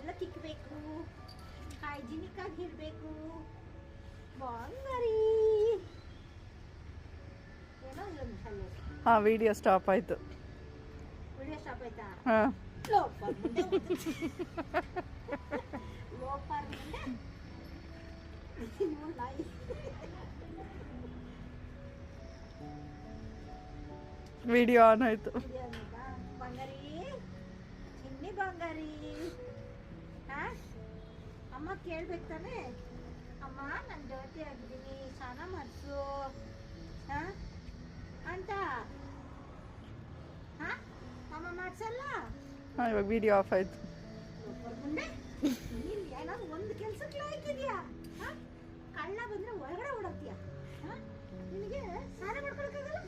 ಎಲ್ಲ ತಿಕ್ಕಬೇಕು, ಹೈಜಿನಿಕ್ ಆಗಿರ್ಬೇಕು. ಬಂಗಾರಿ ಏನೋ ಇಲ್ಲ. ವಿಡಿಯೋ ಸ್ಟಾಪ್ ಆಯ್ತು. ವಿಡಿಯೋ ಸ್ಟಾಪ್ ಆಯ್ತಾ? ಹಾಂ, ಲೋಪರ್ ಲೋಪರ್ ವಿಡಿಯೋ ಆನ್ ಆಯ್ತು. ಬಂಗಾರಿ, ಚಿನ್ನಿ ಬಂಗಾರಿ. ಅಮ್ಮ ಕೇಳ್ಬೇಕು ತಾನೆ, ಅಮ್ಮ ನಾನು ಡರ್ಟಿ ಆಗಿದ್ದೀನಿ, ಸ್ನಾನ ಮಾಡಿಸು ಅಂತ. ಅಮ್ಮ ಮಾಡ್ಸಲ್ಲ. ಇವಾಗ ವಿಡಿಯೋ ಆಫ್ ಆಯ್ತು. ಮುಂದೆ ಏನಾದ್ರು ಒಂದು ಕೆಲ್ಸಕ್ಕೆ ಹಾಕಿದ್ಯಾ? ಕಳ್ಳ ಬಂದ್ರೆ ಒಳಗಡೆ ಓಡಾಡ್ತೀಯ? ನಿನಗೆ ಸ್ನಾನ ಮಾಡ್ಕೊಳಕ್ಕಾಗಲ್ಲ?